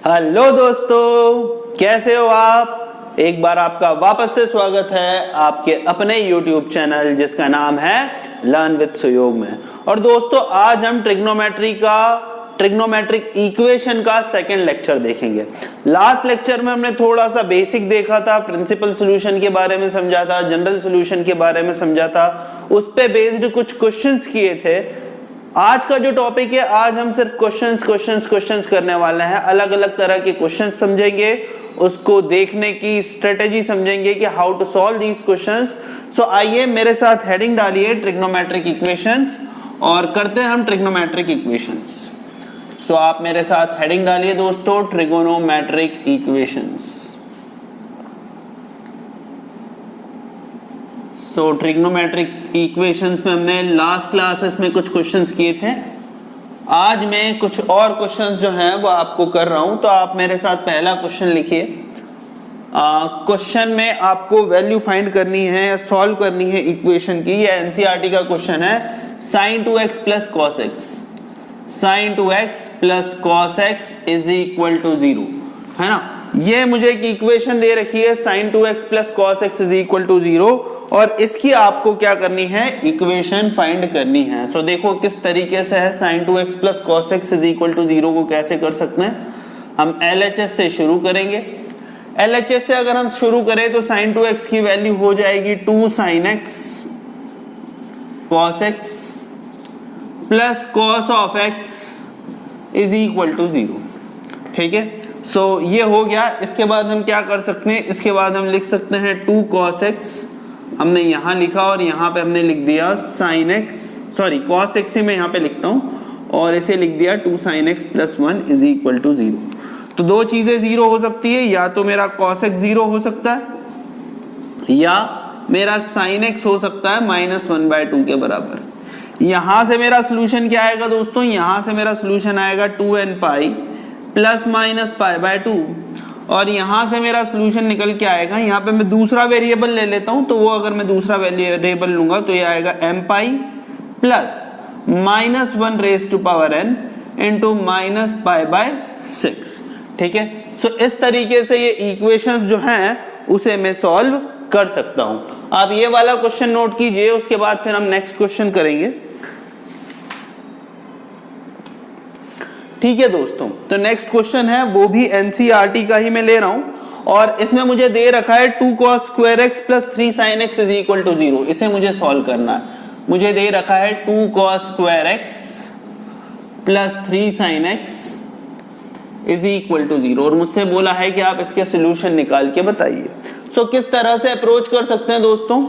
Hello दोस्तों, कैसे हो आप। एक बार आपका वापस से स्वागत है आपके अपने YouTube चैनल जिसका नाम है लर्न विद सुयोग में। और दोस्तों, आज हम ट्रिग्नोमेट्रिक इक्वेशन का सेकंड लेक्चर देखेंगे। लास्ट लेक्चर में हमने थोड़ा सा बेसिक देखा था, प्रिंसिपल सॉल्यूशन के बारे में समझा था, जनरल सॉल्यूशन के बारे में समझा था, उस पे बेस्ड कुछ क्वेश्चंस किए थे। आज का जो टॉपिक है, आज हम सिर्फ क्वेश्चंस करने वाले हैं। अलग अलग तरह के क्वेश्चंस समझेंगे, उसको देखने की स्ट्रेटेजी समझेंगे कि how to solve these questions. So आइए मेरे साथ हेडिंग डालिए ट्रिग्नोमेट्रिक इक्वेशंस और करते हैं हम ट्रिग्नोमेट्रिक इक्वेशंस। सो आप मेरे साथ हेडिंग डालिए दोस्तों, ट्रिगोनोमेट्रिक इक्वेशंस। सो ट्रिग्नोमेट्रिक इक्वेशंस में हमने लास्ट क्लासेस में कुछ क्वेश्चंस किए थे। आज मैं कुछ और क्वेश्चंस जो हैं वो आपको कर रहा हूं। तो आप मेरे साथ पहला क्वेश्चन लिखिए। क्वेश्चन में आपको वैल्यू फाइंड करनी है या सॉल्व करनी है इक्वेशन की। ये एनसीईआरटी का क्वेश्चन है, sin 2x plus cos x, sin 2x plus cos x is equal to 0, है ना। ये मुझे एक इक्वेशन दे रखी है, sin 2x plus cos x is equal to 0, और इसकी आपको क्या करनी है, इक्वेशन फाइंड करनी है। सो देखो किस तरीके से है। sin 2x plus cos x is equal to 0 को कैसे कर सकते हैं। हम LHS से शुरू करेंगे। LHS से अगर हम शुरू करें तो sin 2x की वैल्यू हो जाएगी 2 sin x cos x plus cos of x is equal to 0। ठीक है, सो ये हो गया। इसके बाद हम क्या कर सकते हैं, इसके बाद हम लिख सकते हैं 2 cos x, हमने यहां लिखा और यहां पे हमने लिख दिया sin x, sorry cos x ही मैं यहां पे लिखता हूं, और इसे लिख दिया 2 sin x plus 1 is equal to 0। तो दो चीजें 0 हो सकती है, या तो मेरा cos x 0 हो सकता है या मेरा sin x हो सकता है -1/2 के बराबर। यहां से मेरा सोल्यूशन क्या आएगा दोस्तों, यहां से मेरा सोल्यूशन आएगा 2n पाई प्लस माइनस π/2, और यहां से मेरा सोल्यूशन निकल के आएगा। यहां पे मैं दूसरा वेरिएबल ले लेता हूं, तो वो अगर मैं दूसरा वेरिएबल लूंगा तो ये आएगा m pi plus -1 raise to power n into -π/6। ठीक है, सो इस तरीके से ये इक्वेशंस जो हैं उसे मैं सॉल्व कर सकता हूं। आप ये वाला क्वेश्चन नोट कीजिए, उसके बाद फिर हम नेक्स्ट क्वेश्चन करेंगे। ठीक है दोस्तों, तो नेक्स्ट क्वेश्चन है, वो भी एनसीईआरटी का ही मैं ले रहा हूं, और इसमें मुझे दे रखा है 2 cos square x plus 3 sin x is equal to 0। इसे मुझे सॉल्व करना है। मुझे दे रखा है 2 cos square x plus 3 sin x is equal to 0, और मुझसे बोला है कि आप इसके सोल्यूशन निकाल के बताइए। सो किस तरह से अप्रोच कर सकते हैं दोस्तों,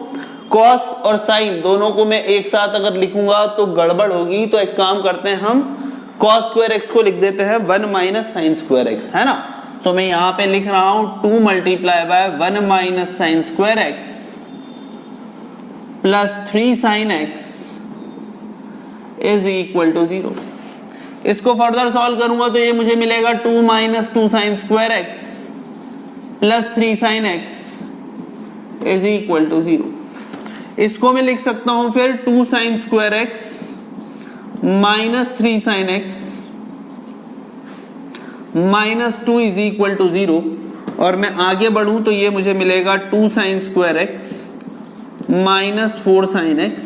cos और sin दोनों को मैं एक साथ अगर लिखूंगा तो गड़बड़ होगी। तो एक काम करते हैं, हम cos स्क्वायर x को लिख देते हैं 1 माइनस sin स्क्वायर x, है ना। सो मैं यहां पे लिख रहा हूं 2 multiply by 1 minus sin square x plus 3 sin x is equal to 0। इसको फर्दर सॉल्व करूंगा तो ये मुझे मिलेगा 2 minus 2 sin square x plus 3 sin x is equal to 0। इसको मैं लिख सकता हूं फिर 2 sin square x minus 3 sin x minus 2 is equal to 0, और मैं आगे बढ़ूं तो ये मुझे मिलेगा 2 sin square x minus 4 sin x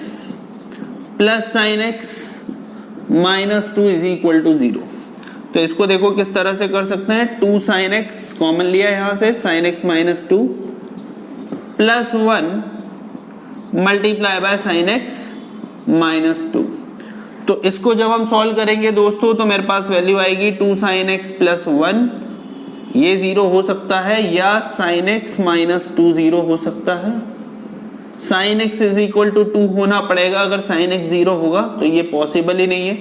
plus sin x minus 2 is equal to 0। तो इसको देखो किस तरह से कर सकते हैं, 2 sin x कॉमन लिया यहां से, sin x minus 2 plus 1 multiply by sin x minus 2। तो इसको जब हम सॉल्व करेंगे दोस्तों तो मेरे पास वैल्यू आएगी 2 sin x प्लस 1, ये 0 हो सकता है, या sin x माइनस 2 0 हो सकता है। sin x is equal to 2 होना पड़ेगा, अगर sin x 0 होगा तो ये पॉसिबल ही नहीं है,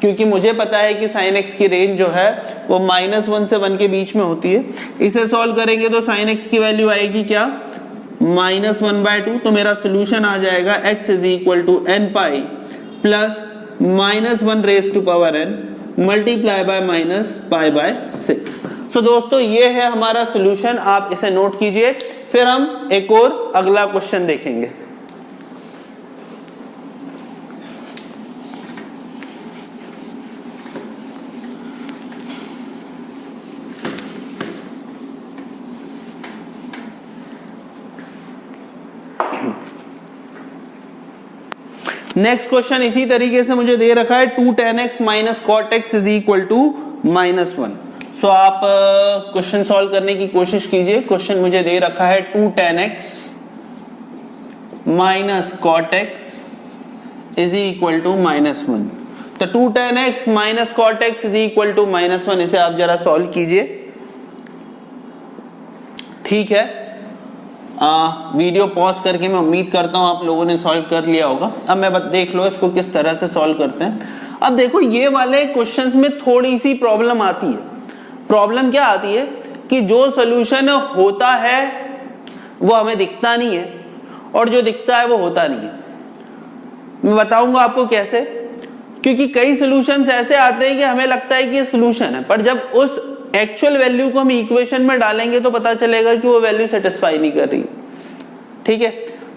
क्योंकि मुझे पता है कि sin x की रेंज जो है वो -1 से 1 के बीच में होती है। इसे सॉल्व करेंगे तो sin x की वैल्यू आएगी क्या, -1/2। तो मेरा सोल्यूशन आ जाएगा x is equal to n pi plus -1 raise to power n multiply by -π/6। So दोस्तों, ये है हमारा सोल्यूशन, आप इसे नोट कीजिए। फिर हम एक और अगला क्वेश्चन देखेंगे। नेक्स्ट क्वेश्चन इसी तरीके से मुझे दे रखा है 2 tan x minus cot x is equal to -1। So आप क्वेश्चन सॉल्व करने की कोशिश कीजिए। क्वेश्चन मुझे दे रखा है 2 tan x minus cot x is equal to -1। तो 2 tan x minus cot x is equal to -1, इसे आप जरा सॉल्व कीजिए। ठीक है, वीडियो पॉज करके मैं उम्मीद करता हूं आप लोगों ने सॉल्व कर लिया होगा। अब मैं देख लो इसको किस तरह से सॉल्व करते हैं। अब देखो ये वाले क्वेश्चंस में थोड़ी सी प्रॉब्लम आती है। प्रॉब्लम क्या आती है कि जो सॉल्यूशन होता है वो हमें दिखता नहीं है और जो दिखता है वो होता नहीं है। मैं बताऊंगा आपको कैसे, क्योंकि कई सॉल्यूशंस ऐसे आते हैं कि हमें लगता है कि ये सॉल्यूशन है, पर जब उस एक्चुअल वैल्यू को हम इक्वेशन में डालेंगे तो पता चलेगा कि वो वैल्यू सेटिस्फाई नहीं कर रही। ठीक है,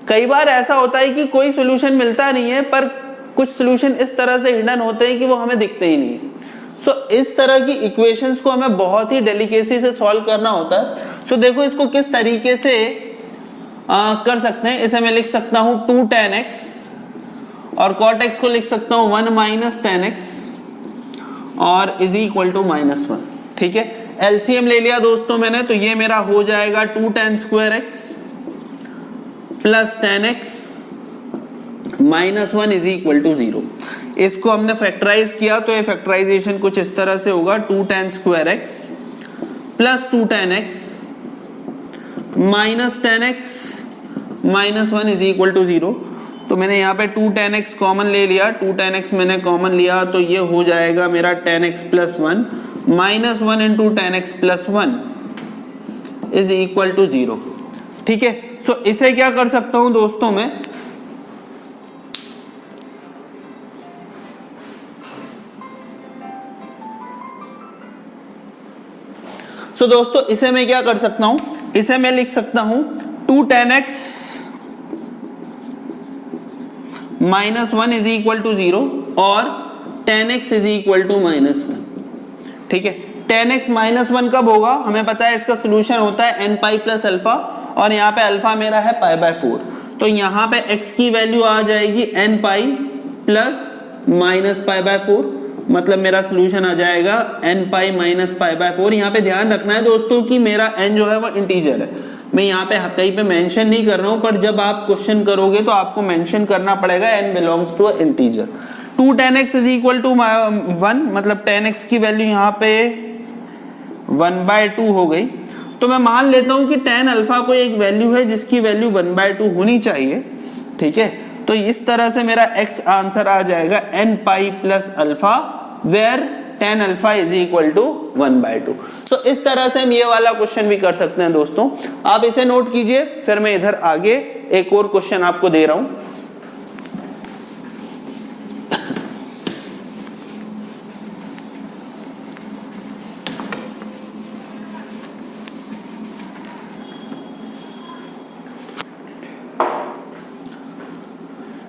कई बार ऐसा होता है कि कोई सॉल्यूशन मिलता नहीं है पर कुछ सॉल्यूशन इस तरह से हिडन होते हैं कि वो हमें दिखते ही नहीं है। सो इस तरह की इक्वेशंस को हमें बहुत ही डेलिकेसी से सॉल्व करना होता है। सो देखो इसको किस तरीके से कर सकते हैं। इसे मैं लिख सकता हूं 2 tan x और cot x को लिख सकता हूं 1 माइनस tan x और इज इक्वल टू -1। ठीक है, एलसीएम ले लिया दोस्तों मैंने, तो ये मेरा हो जाएगा 2 tan square x plus tan x -1 is equal to 0। इसको हमने फैक्टराइज किया तो ये फैक्टराइजेशन कुछ इस तरह से होगा 2 tan square x plus 2 tan x minus tan x -1 is equal to 0। तो मैंने यहाँ पे 2 tan x कॉमन ले लिया, 2 tan x मैंने कॉमन लिया तो ये हो जाएगा मेरा tan x plus 1 -1 into tan x plus 1 is equal to 0। ठीक है, सो इसे क्या कर सकता हूं दोस्तों मैं, दोस्तों इसे मैं क्या कर सकता हूं, इसे मैं लिख सकता हूं 2 tan x -1 is equal to 0 और tan x is equal to -1। ठीक है, tan x -1 कब होगा, हमें पता है इसका सॉल्यूशन होता है n पाई प्लस अल्फा और यहाँ पे अल्फा मेरा है π/4। तो यहाँ पे x की वैल्यू आ जाएगी n पाई प्लस माइनस π/4, मतलब मेरा सॉल्यूशन आ जाएगा n पाई माइनस π/4। यहाँ पे ध्यान रखना है दोस्तों कि मेरा n जो है वो इंटीजर है। मैं यहाँ पे कहीं पे मेंशन नहीं कर रहा हूँ, पर जब आप क्वेश्चन करोगे तो आपको मेंशन करना पड़ेगा n belongs to a integer. 2 tan x is equal to 1, मतलब tan x की वैल्यू यहाँ पे 1/2 हो गई। तो मैं मान लेता हूँ कि tan अल्फा कोई एक वैल्यू है जिसकी वैल्यू 1/2 होनी चाहिए। ठीक है, तो इस तरह से मेरा x आंसर आ जाएगा n pi plus alpha where tan alpha is equal to 1/2। तो इस तरह से हम ये वाला क्वेश्चन भी कर सकते हैं दोस्तों। आप इसे नोट कीजिए, फिर मैं इधर आगे एक और क्वेश्चन आपको दे रहा हूं।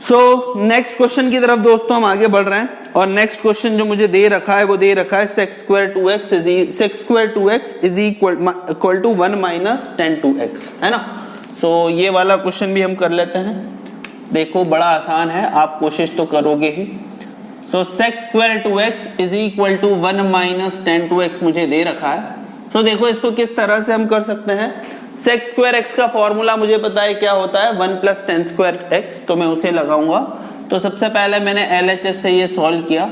सो नेक्स्ट क्वेश्चन की तरफ दोस्तों हम आगे बढ़ रहे हैं और नेक्स्ट क्वेश्चन जो मुझे दे रखा है वो दे रखा है sec square 2x is equal to 1 minus tan 2x, है ना। सो ये वाला क्वेश्चन भी हम कर लेते हैं। देखो बड़ा आसान है, आप कोशिश तो करोगे ही। So sec square 2x is equal to 1 minus tan 2x मुझे दे रखा है। सो देखो इसको किस तरह से हम कर सकते हैं। sec square x का फॉर्मूला मुझे पता है क्या होता है, 1 प्लस tan स्क्वायर x, तो मैं उसे लगाऊंगा। तो सबसे पहले मैंने LHS से ये सॉल्व किया,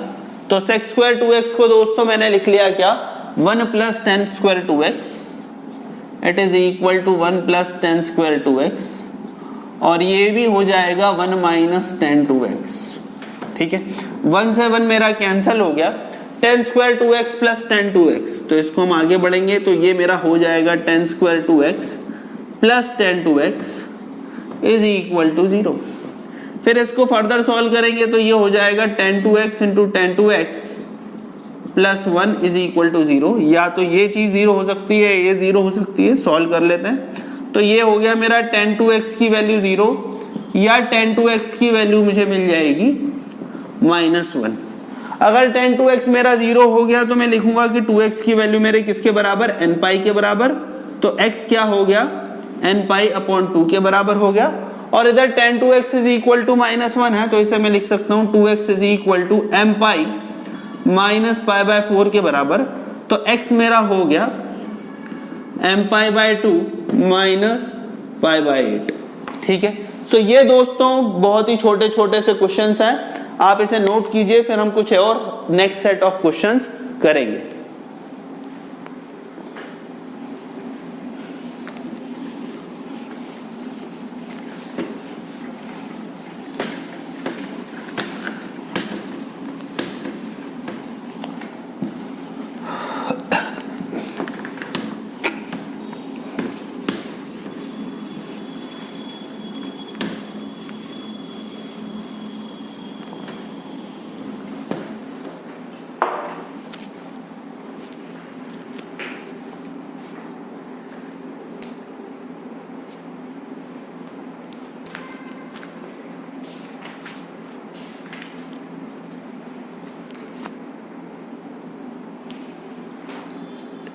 तो sec square 2x को दोस्तों मैंने लिख लिया क्या, 1 plus tan square 2x it is equal to 1 plus tan square 2x और ये भी हो जाएगा 1 माइनस tan 2x। ठीक है, 1 से 1 मेरा कैंसिल हो गया, tan square 2x plus tan 2x, तो इसको हम आगे बढ़ेंगे तो ये मेरा हो जाएगा tan square 2x plus tan 2x is equal to 0। फिर इसको फर्दर सॉल्व करेंगे तो ये हो जाएगा tan 2x into tan 2x plus 1 is equal to 0। या तो ये चीज 0 हो सकती है, ये 0 हो सकती है, सॉल्व कर लेते हैं। तो ये हो गया मेरा tan 2x की वैल्यू 0 या tan 2x की वैल्यू मुझे मिल जाएगी -1। अगर tan 2x मेरा 0 हो गया तो मैं लिखूंगा कि 2x की वैल्यू मेरे किसके बराबर, n पाई के बराबर। तो x क्या हो गया, n पाई अपॉन 2 के बराबर हो गया। और इधर tan 2x is equal to -1 है, तो इसे मैं लिख सकता हूं 2x is equal to m pi minus pi by 4 के बराबर। तो x मेरा हो गया m pi by 2 minus pi by 8। ठीक है, सो ये दोस्तों बहुत ही छोटे छोटे से क्वेश्चंस हैं, आप इसे नोट कीजिए, फिर हम कुछ और नेक्स्ट सेट ऑफ क्वेश्चंस करेंगे।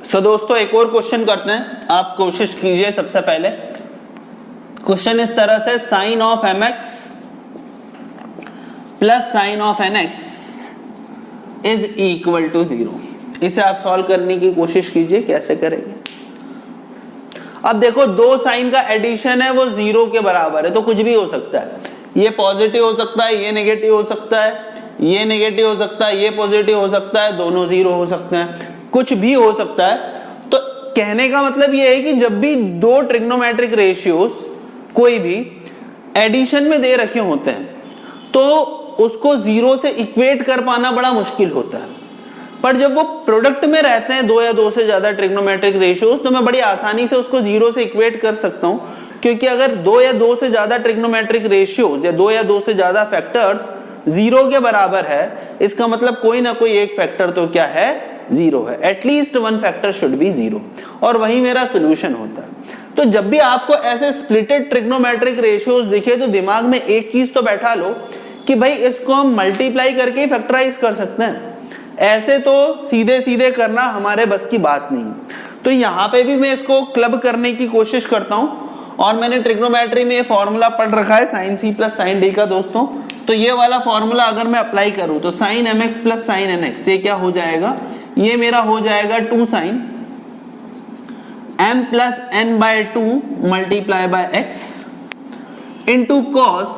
सो दोस्तों एक और क्वेश्चन करते हैं, आप कोशिश कीजिए। सबसे पहले क्वेश्चन इस तरह से, sine of mx plus sine of nx is equal to 0। इसे आप सॉल्व करने की कोशिश कीजिए, कैसे करेंगे। अब देखो दो साइन का एडिशन है, वो 0 के बराबर है, तो कुछ भी हो सकता है। ये पॉजिटिव हो सकता है, ये नेगेटिव हो सकता है, ये नेगेटिव हो सकता है, ये पॉजिटिव हो सकता है, दोनों 0 हो सकते हैं, कुछ भी हो सकता है। तो कहने का मतलब ये है कि जब भी दो ट्रिग्नोमेट्रिक रेशियोज कोई भी एडिशन में दे रखे होते हैं तो उसको 0 से इक्वेट कर पाना बड़ा मुश्किल होता है, पर जब वो प्रोडक्ट में रहते हैं दो या दो से ज्यादा ट्रिग्नोमेट्रिक रेशियोज, तो मैं बड़ी आसानी से उसको 0 से इक्वेट कर सकता हूं, क्योंकि अगर दो या दो से ज्यादा ट्रिग्नोमेट्रिक रेशियोज या दो या दो से ज्यादा फैक्टर्स 0 के बराबर है, इसका मतलब कोई ना कोई एक फैक्टर तो क्या है, 0 है। At least one factor should be 0, और वही मेरा सोल्यूशन होता है। तो जब भी आपको ऐसे स्प्लिटेड ट्रिग्नोमेट्रिक रेशियोज दिखे तो दिमाग में एक चीज तो बैठा लो कि भाई इसको हम मल्टीप्लाई करके ही फैक्टराइज कर सकते हैं, ऐसे तो सीधे सीधे करना हमारे बस की बात नहीं। तो यहाँ पे भी मैं इसको क्लब करने की कोशिश करता हूँ, और मैंने ट्रिग्नोमेट्री में ये फॉर्मूला पढ़ रखा है sin c plus sin d का दोस्तों। तो ये वाला फॉर्मूला अगर मैं अप्लाई करूं तो sin mx plus sin nx, ये क्या हो जाएगा, ये मेरा हो जाएगा 2 sin m plus n by 2 multiply by x into cos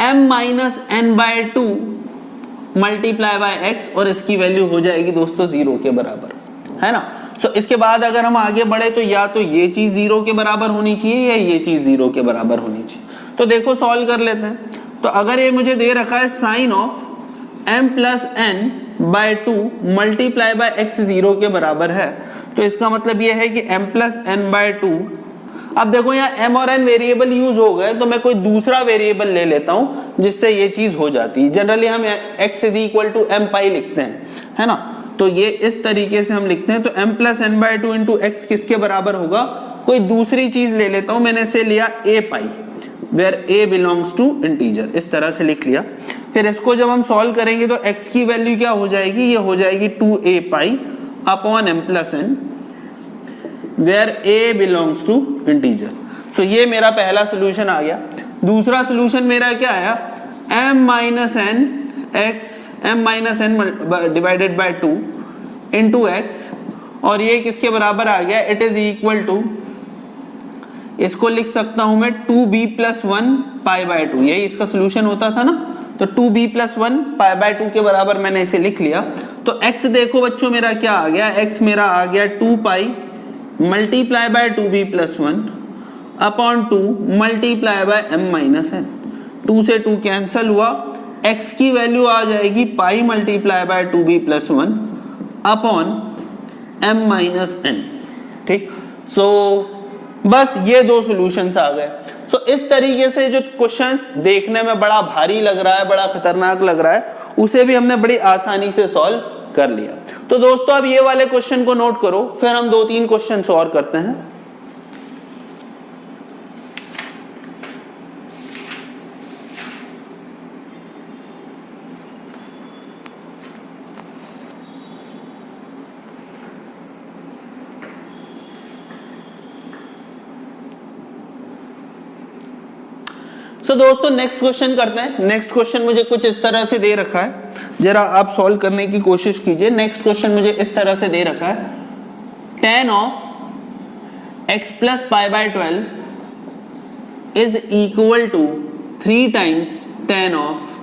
m minus n by 2 multiply by x, और इसकी वैल्यू हो जाएगी दोस्तों 0 के बराबर, है ना। सो इसके बाद अगर हम आगे बढ़े तो या तो ये चीज 0 के बराबर होनी चाहिए या ये चीज 0 के बराबर होनी चाहिए। तो देखो सॉल्व कर लेते हैं। तो अगर ये मुझे दे रखा है sine of m plus n by 2 multiply by x 0 के बराबर है, तो इसका मतलब ये है कि m प्लस n बाय 2। अब देखो यहाँ m और n वेरिएबल यूज हो गए, तो मैं कोई दूसरा वेरिएबल ले लेता हूं जिससे ये चीज हो जाती है। जनरली हम x is equal to m pi लिखते हैं, है ना। तो ये इस तरीके से हम लिखते हैं। तो m plus n by 2 into x किसके बराबर होगा, कोई दूसरी चीज ले लेता हूं, मैंने इसे लिया a pi, where a belongs to integer, इस तरह से लिख लिया। फिर इसको जब हम सॉल्व करेंगे तो x की वैल्यू क्या हो जाएगी, ये हो जाएगी 2a pi upon m plus n, where a belongs to integer. So ये मेरा पहला सोल्यूशन आ गया। दूसरा सोल्यूशन मेरा क्या आया, m minus n x, m minus n divided by 2 into x, और ये किसके बराबर आ गया, इट इज इक्वल टू, इसको लिख सकता हूं मैं 2b प्लस 1 पाई बाय 2, यही इसका सोल्यूशन होता था ना। तो 2b प्लस 1 पाई बाय 2 के बराबर मैंने इसे लिख लिया। तो x देखो बच्चों मेरा क्या आ गया, x मेरा आ गया 2 पाई multiply by 2b plus 1 upon 2 multiply bye m minus n। 2 से 2 कैंसल हुआ, x की वैल्यू आ जाएगी पाई multiply by 2b plus 1 upon m minus n। ठीक, सो बस ये दो सॉल्यूशंस आ गए। सो इस तरीके से जो क्वेश्चंस देखने में बड़ा भारी लग रहा है, बड़ा खतरनाक लग रहा है, उसे भी हमने बड़ी आसानी से सॉल्व कर लिया। तो दोस्तों अब ये वाले क्वेश्चन को नोट करो, फिर हम 2-3 क्वेश्चन और करते हैं। सो दोस्तों नेक्स्ट क्वेश्चन करते हैं। नेक्स्ट क्वेश्चन मुझे कुछ इस तरह से दे रखा है, जरा आप सॉल्व करने की कोशिश कीजिए। नेक्स्ट क्वेश्चन मुझे इस तरह से दे रखा है, tan of x plus pi by 12 is equal to 3 times tan of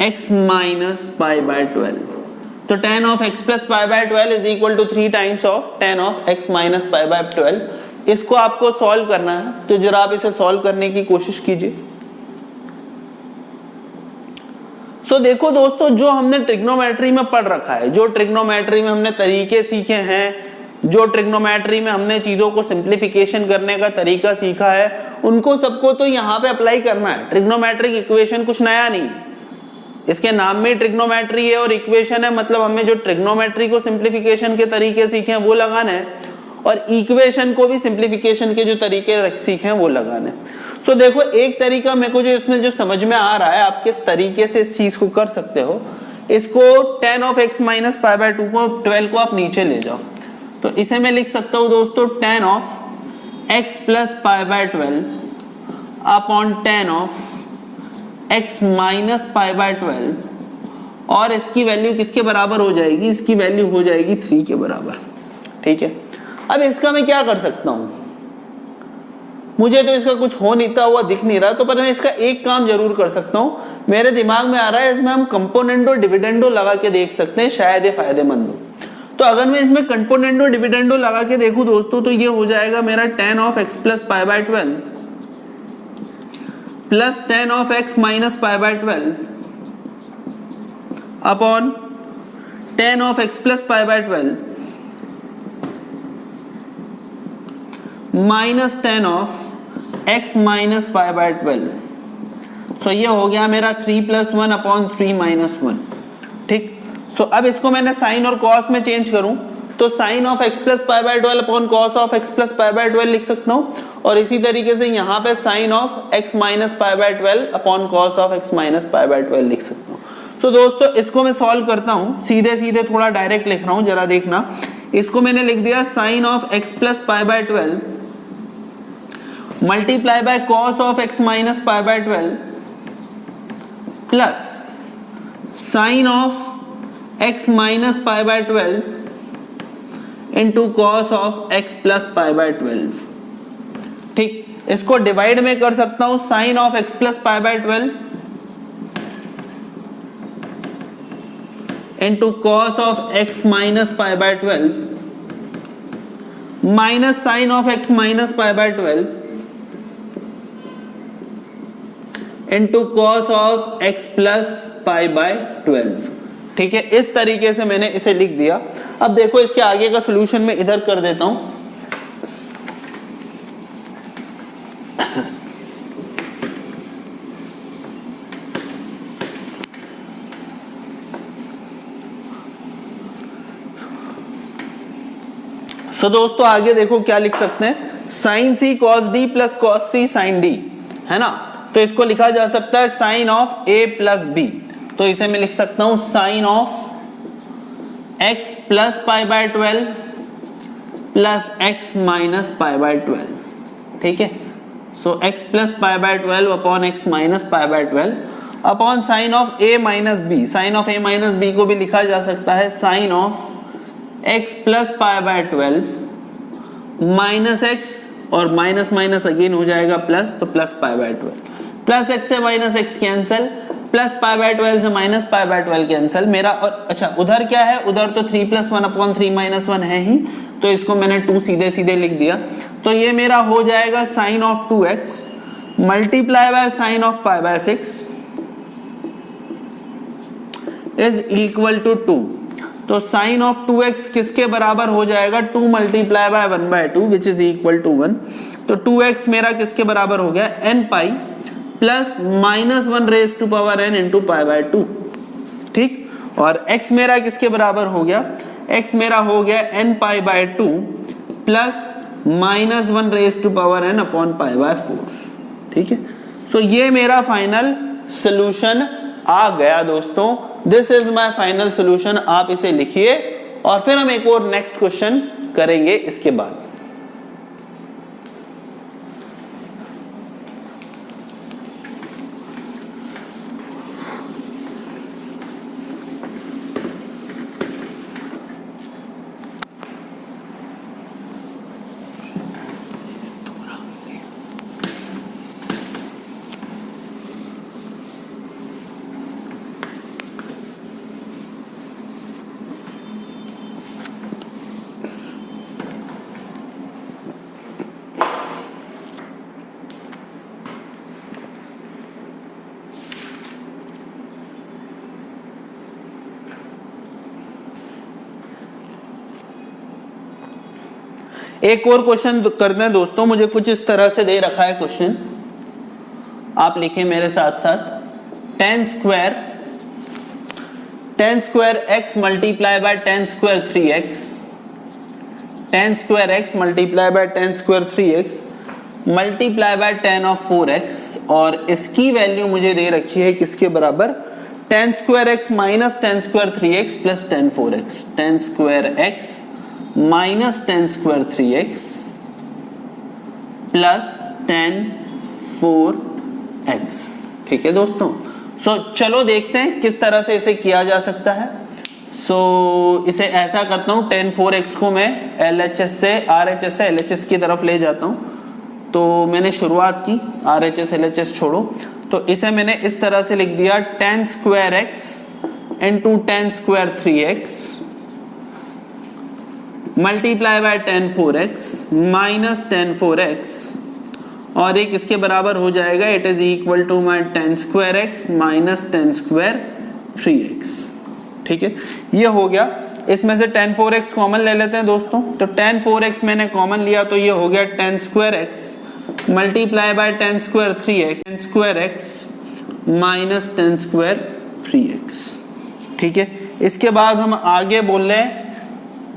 x minus pi by 12। तो tan of x plus pi by 12 is equal to 3 times of tan of x minus pi by 12। इसको आपको solve करना है, तो जरा आप इसे solve करने की कोशिश कीजिए। सो देखो दोस्तों, जो हमने ट्रिग्नोमेट्री में पढ़ रखा है, जो ट्रिग्नोमेट्री में हमने तरीके सीखे हैं, जो ट्रिग्नोमेट्री में हमने चीजों को सिंप्लीफिकेशन करने का तरीका सीखा है, उनको सबको तो यहाँ पे अप्लाई करना है। ट्रिग्नोमेट्रिक इक्वेशन कुछ नया नहीं है, इसके नाम में ट्रिग्नोमेट्री है और इक्वेशन है, मतलब हमें जो ट्रिग्नोमेट्री को सिंप्लीफिकेशन के तरीके सीखे हैं वो लगाना है, और इक्वेशन को भी सिंप्लीफिकेशन के जो तरीके सीखे हैं वो लगाना है। सो देखो, एक तरीका मेरे को जो इसमें जो समझ में आ रहा है, आप किस तरीके से इस चीज को कर सकते हो, इसको tan of x minus pi by 2 को 12 को आप नीचे ले जाओ, तो इसे मैं लिख सकता हूं दोस्तों tan of x plus pi by 12 upon tan of x minus pi by 12, और इसकी वैल्यू किसके बराबर हो जाएगी, इसकी वैल्यू हो जाएगी 3 के बराबर। ठीक है, अब इसका मैं क्या कर सकता हूं, मुझे तो इसका कुछ हो नहीं था, हुआ दिख नहीं रहा, तो पर मैं इसका एक काम जरूर कर सकता हूं, मेरे दिमाग में आ रहा है, इसमें हम कंपोनेंडो डिविडेंडो लगा के देख सकते हैं, शायद ये फायदेमंद हो। तो अगर मैं इसमें कंपोनेंडो डिविडेंडो लगा के देखूं दोस्तों, तो ये हो जाएगा मेरा tan of x plus pi by 12 plus tan of x minus pi by 12 upon tan of x plus pi by 12 minus tan of x minus pi by 12। सो ये हो गया मेरा 3 प्लस 1 अपॉन 3 माइनस 1। ठीक, सो अब इसको मैंने साइन और cos में चेंज करूं, तो sine of x plus pi by 12 upon cos of x plus pi by 12 लिख सकता हूं, और इसी तरीके से यहां पे sine of x minus pi by 12 upon cos of x minus pi by 12 लिख सकता हूं। सो दोस्तों इसको मैं सॉल्व करता हूं, सीधे सीधे थोड़ा डायरेक्ट लिख रहा हूं, जरा देखना। इसको मैंने लिख दिया sine of x plus pi by 12 multiply by cos of x minus pi by 12 plus sine of x minus pi by 12 into cos of x plus pi by 12। ठीक, इसको डिवाइड में कर सकता हूं, sine of x plus pi by 12 into cos of x minus pi by 12 minus sine of x minus pi by 12 into cos of x plus pi by 12। ठीक है, इस तरीके से मैंने इसे लिख दिया। अब देखो इसके आगे का सॉल्यूशन मैं इधर कर देता हूं। सो दोस्तों आगे देखो क्या लिख सकते हैं, sine C cos D plus cos C sine D, है ना। तो इसको लिखा जा सकता है sine of a plus B, तो इसे मैं लिख सकता हूं sine of x plus pi by 12 plus x minus pi by 12। ठीक है, so x plus pi by 12 upon x minus pi by 12 upon sine of a minus B. Sine of a minus B को भी लिखा जा सकता है sine of x plus pi by 12 minus x, और minus minus again हो जाएगा plus, तो plus pi by 12, plus x से minus x cancel, plus pi by 12 से माइनस पाई बाय 12 कैंसिल मेरा। और अच्छा उधर क्या है, उधर तो 3 प्लस 1 अपॉन 3 माइनस 1 है ही, तो इसको मैंने 2 सीधे सीधे लिख दिया। तो ये मेरा हो जाएगा sine of 2x multiply by sine of pi by 6 is equal to 2। तो साइन ऑफ 2x किसके बराबर हो जाएगा, 2 multiply by 1 by 2 which is equal to 1। तो 2x मेरा किसके बराबर हो गया, n pi plus minus 1 raise to power n into pi by 2। ठीक, और x मेरा किसके बराबर हो गया, x मेरा हो गया n pi by 2 plus minus 1 raise to power n upon pi by 4। ठीक है, सो ये मेरा फाइनल सोल्यूशन आ गया दोस्तों। This is my final solution. आप इसे लिखिए और फिर हम एक और नेक्स्ट क्वेश्चन करेंगे इसके बाद। एक और क्वेश्चन करते हैं दोस्तों, मुझे कुछ इस तरह से दे रखा है क्वेश्चन, आप लिखें मेरे साथ साथ। Ten square x multiply by ten square 3x, ten square x multiply by ten square 3x multiply by ten of 4x, और इसकी वैल्यू मुझे दे रखी है किसके बराबर, ten square x minus ten square 3x plus ten 4x, ten square x minus ten square 3x plus ten 4x। ठीक है दोस्तों, चलो देखते हैं किस तरह से इसे किया जा सकता है। इसे ऐसा करता हूं, टेन 4x को मैं LHS से RHS से LHS की तरफ ले जाता हूं। तो मैंने शुरुआत की, RHS LHS छोड़ो, तो इसे मैंने इस तरह से लिख दिया, ten square x into ten square 3x multiply by ten 4x minus ten 4x, और एक इसके बराबर हो जाएगा, it is equal to my ten square x minus ten square 3x। ठीक है, ये हो गया। इसमें से टेन 4x कॉमन ले लेते हैं दोस्तों, तो टेन 4x मैंने कॉमन लिया, तो ये हो गया ten square x multiply by ten square 3x, ten square x minus ten square 3x। ठीक है, इसके बाद हम आगे बोल रहे हैं,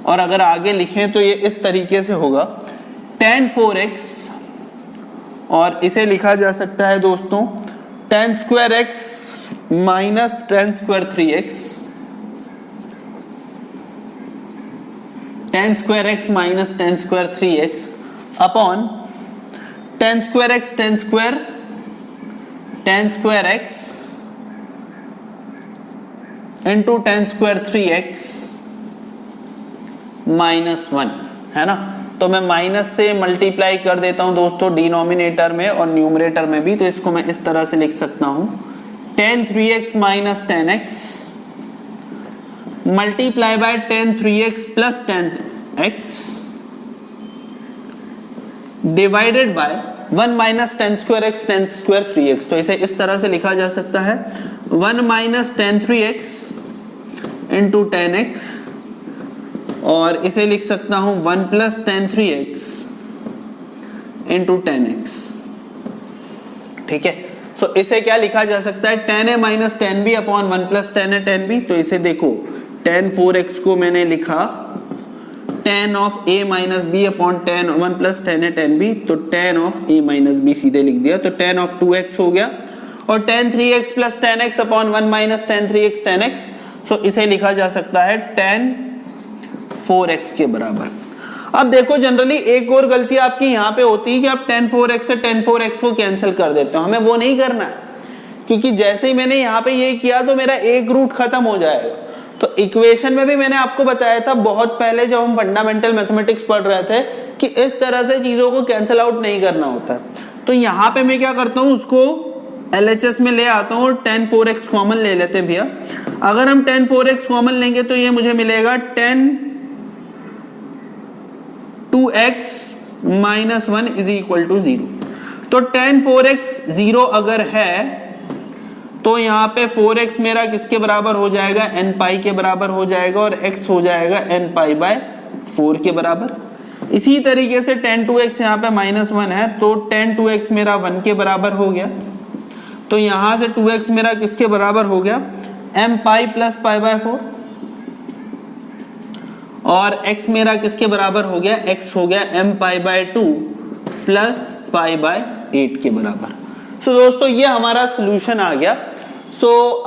और अगर आगे लिखें तो ये इस तरीके से होगा, टेन 4x, और इसे लिखा जा सकता है दोस्तों ten square x minus ten square 3x, ten square x minus ten square 3x upon ten square x ten square x into ten square 3x minus 1, है ना। तो मैं माइनस से मल्टीप्लाई कर देता हूं दोस्तों डिनोमिनेटर में और न्यूमरेटर में भी, तो इसको मैं इस तरह से लिख सकता हूं, ten 3x minus ten x multiply by ten 3x plus ten x divided by one minus ten square x ten square 3x। तो इसे इस तरह से लिखा जा सकता है, one minus ten 3x into ten X, और इसे लिख सकता हूं one plus ten 3x into ten X. ठीक है, इसे क्या लिखा जा सकता है, ten A minus ten B upon one plus ten A ten B. तो इसे देखो, टेन 4x को मैंने लिखा ten of A minus B upon ten one plus ten A ten B, तो ten of A minus B सीधे लिख दिया, तो टेन ऑफ 2x हो गया, और ten 3x plus ten x upon one minus ten 3x ten x. इसे लिखा जा सकता है टेन 4x के बराबर। अब देखो, जनरली एक और गलती आपकी यहाँ पे होती है कि आप टेन 4x से टेन 4x को कैंसिल कर देते हो। हमें वो नहीं करना है, क्योंकि जैसे ही मैंने यहाँ पे ये किया तो मेरा एक रूट खत्म हो जाएगा। तो इक्वेशन में भी मैंने आपको बताया था बहुत पहले जब हम फंडामेंटल मैथमेटिक्स पढ़ रहे थे कि इस तरह से चीजों को कैंसिल आउट नहीं करना होता। तो यहाँ पे मैं क्या करता हूँ, उसको LHS में ले आता हूँ और टेन 4x कॉमन ले लेते हैं भैया। अगर हम टेन 4x कॉमन लेंगे तो ये मुझे मिलेगा ten 2x minus 1 is equal to 0। तो टेन 4x 0 अगर है तो यहाँ पे 4x मेरा किसके बराबर हो जाएगा, n पाई के बराबर हो जाएगा, और x हो जाएगा n पाई बाय 4 के बराबर। इसी तरीके से टेन 2x यहाँ पे माइनस 1 है, तो टेन 2x मेरा 1 के बराबर हो गया। तो यहाँ से 2x मेरा किसके बराबर हो गया, m pi plus pi by 4, और x मेरा किसके बराबर हो गया, x हो गया m pi by 2 plus pi by 8 के बराबर। दोस्तों ये हमारा सॉल्यूशन आ गया।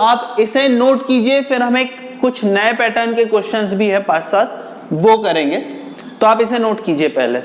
आप इसे नोट कीजिए, फिर हमें कुछ नए पैटर्न के क्वेश्चंस भी है 5-7, वो करेंगे, तो आप इसे नोट कीजिए पहले।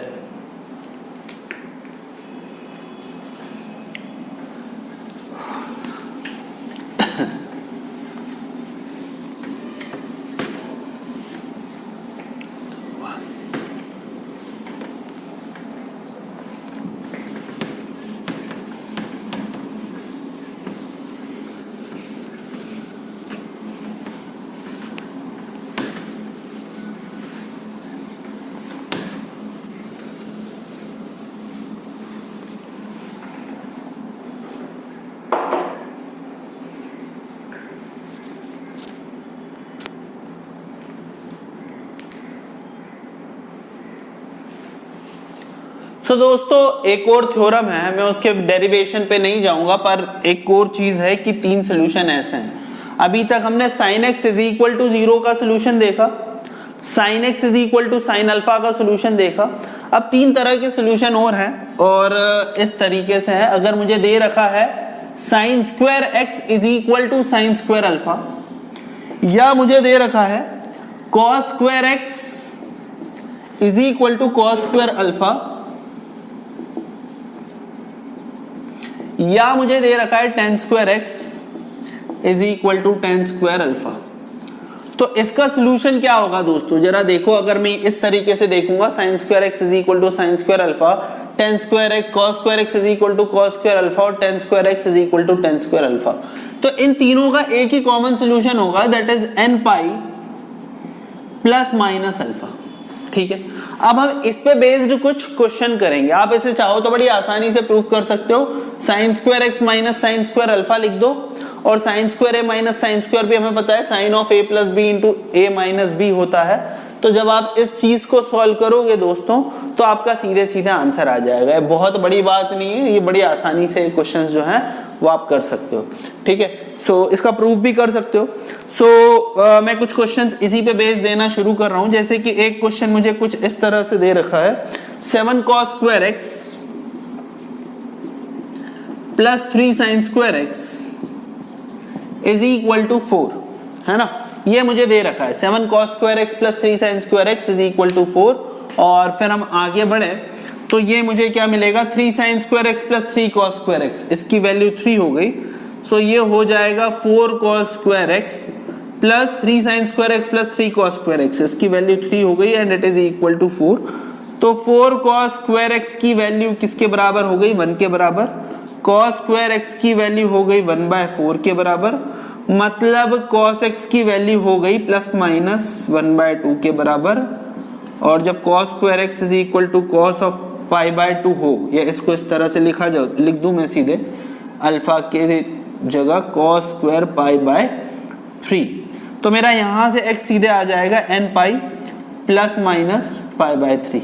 तो दोस्तों एक और थ्योरम है, मैं उसके डेरिवेशन पे नहीं जाऊंगा, पर एक और चीज है कि 3 सोल्यूशन ऐसे हैं। अभी तक हमने sin x is equal to 0 का सोल्यूशन देखा, sin x is equal to sin alpha का सोल्यूशन देखा। अब 3 तरह के सोल्यूशन और हैं, और इस तरीके से है। अगर मुझे दे रखा है sin square x is equal to sin square alpha, या मुझे दे रखा है cos square x is equal to cos square alpha, या मुझे दे रखा है tan square x is equal to tan square alpha, तो इसका सोल्यूशन क्या होगा दोस्तों? जरा देखो, अगर मैं इस तरीके से देखूंगा sin square x is equal to sin square alpha, tan square x cos square x is equal to cos square alpha, और tan square x is equal to tan square alpha, तो इन तीनों का एक ही कॉमन सोल्यूशन होगा, that is n pi plus minus alpha. ठीक है, अब हम इस पे बेस्ड कुछ क्वेश्चन करेंगे। आप इसे चाहो तो बड़ी आसानी से प्रूफ कर सकते हो, sin square x minus sin square alpha लिख दो, और sin square a minus sin square भी हमें पता है sin of a plus B into a minus B होता है। तो जब आप इस चीज को सॉल्व करोगे दोस्तों, तो आपका सीधे सीधे आंसर आ जाएगा। ये बहुत बड़ी बात नहीं है, ये बड़ी आसानी से क्वेश्चंस जो हैं वो आप कर सकते हो। ठीक है, सो इसका प्रूफ भी कर सकते हो। सो मैं कुछ क्वेश्चंस इसी पे बेस देना शुरू कर रहा हूं। जैसे कि एक क्वेश्चन मुझे कुछ इस तरह से दे रखा है, 7 cos square x plus 3 sin square x is equal to 4, है ना। ये मुझे दे रखा है 7 cos square x plus 3 sin square x is equal to 4, और फिर हम आगे बढ़े तो ये मुझे क्या मिलेगा, 3 sin square x plus 3 cos square x, इसकी वैल्यू 3 हो गई। सो ये हो जाएगा 4 cos square x plus 3 sin square x plus 3 cos square x, इसकी वैल्यू 3 हो गई, and it is equal to 4। तो 4 cos स्क्वायर x की वैल्यू किसके बराबर हो गई, 1 के बराबर। cos स्क्वायर x की वैल्यू हो गई 1/4 के बराबर, मतलब cos x की वैल्यू हो गई प्लस माइनस 1/2 के बराबर। और जब cos square x is equal to cos of π/2 हो, या इसको इस तरह से लिख दूं मैं सीधे, अल्फा के जगह cos स्क्वायर π/3, तो मेरा यहां से x सीधे आ जाएगा n पाई प्लस माइनस π/3।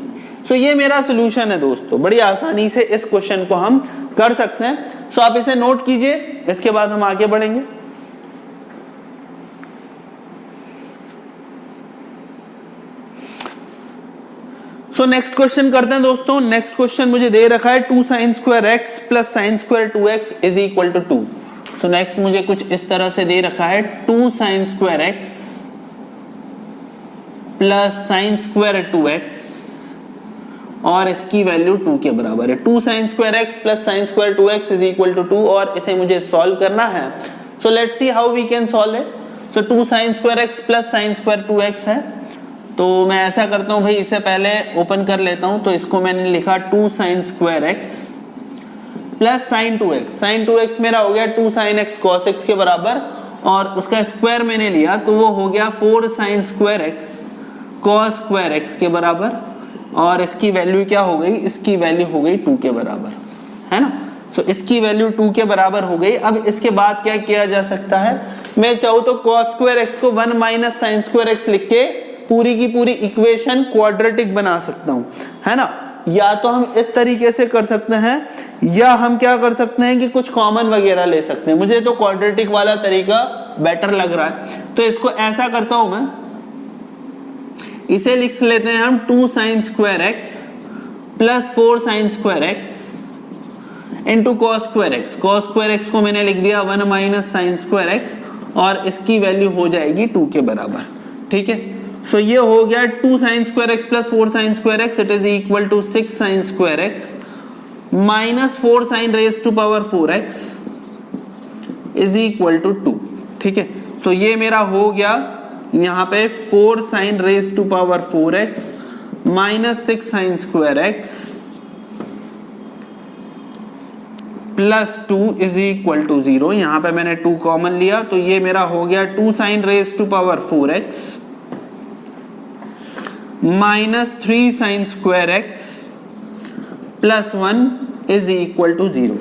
सो ये मेरा सोल्यूशन है दोस्तों। बड़ी आसानी से इस क्वेश्चन को हम कर सकते हैं। सो आप इसे नोट कीजिए, इसके बाद हम आगे बढ़ेंगे। सो नेक्स्ट क्वेश्चन करते हैं दोस्तों। नेक्स्ट क्वेश्चन मुझे दे रखा है 2 sin square x plus sin square 2x is equal to 2। So next मुझे कुछ इस तरह से दे रखा है 2 sin square x plus sin square 2x, और इसकी वैल्यू 2 के बराबर है। 2 sin square x plus sin square 2x is equal to 2, और इसे मुझे सॉल्व करना है। So let's see how we can solve it. So 2 sin square x plus sin square 2x है, तो मैं ऐसा करता हूं भाई, इसे पहले ओपन कर लेता हूं। तो इसको मैंने लिखा 2 sin square x plus sin 2x। sin 2x मेरा हो गया 2 sin x cos x के बराबर, और उसका स्क्वायर मैंने लिया तो वो हो गया 4 sin square x cos square x के बराबर, और इसकी वैल्यू क्या हो गई, इसकी वैल्यू हो गई 2 के बराबर, है ना। सो इसकी वैल्यू 2 के बराबर हो गई। अब इसके बाद क्या किया जा सकता है, मैं चाहूँ तो cos स्क्वायर x को 1 माइनस sin स्क्वायर x लिख के पूरी की पूरी इक्वेशन क्वाड्रेटिक बना सकता हूं, है ना। या तो हम इस तरीके से कर सकते हैं, या हम क्या कर सकते हैं कि कुछ कॉमन वगैरह ले सकते हैं। मुझे तो क्वाड्रेटिक वाला तरीका बेटर लग रहा है, तो इसको ऐसा करता हूं मैं, इसे लिख लेते हैं हम 2 sin square x plus 4 sin square x into cos square x। cos square x को मैंने लिख दिया 1 माइनस sin स्क्वायर x, और इसकी वैल्यू हो जाएगी 2 के बराबर। ठीक है, सो ये हो गया 2 sin square x plus 4 sin square x, it is equal to 6 sin square x minus 4 sin raise to power 4x is equal to 2। ठीक है, सो ये मेरा हो गया यहाँ पे 4 sin raise to power 4x minus 6 sin square x plus 2 is equal to 0। यहाँ पे मैंने 2 कॉमन लिया, तो ये मेरा हो गया 2 sin raise to power 4x minus 3 sin square x plus 1 is equal to 0।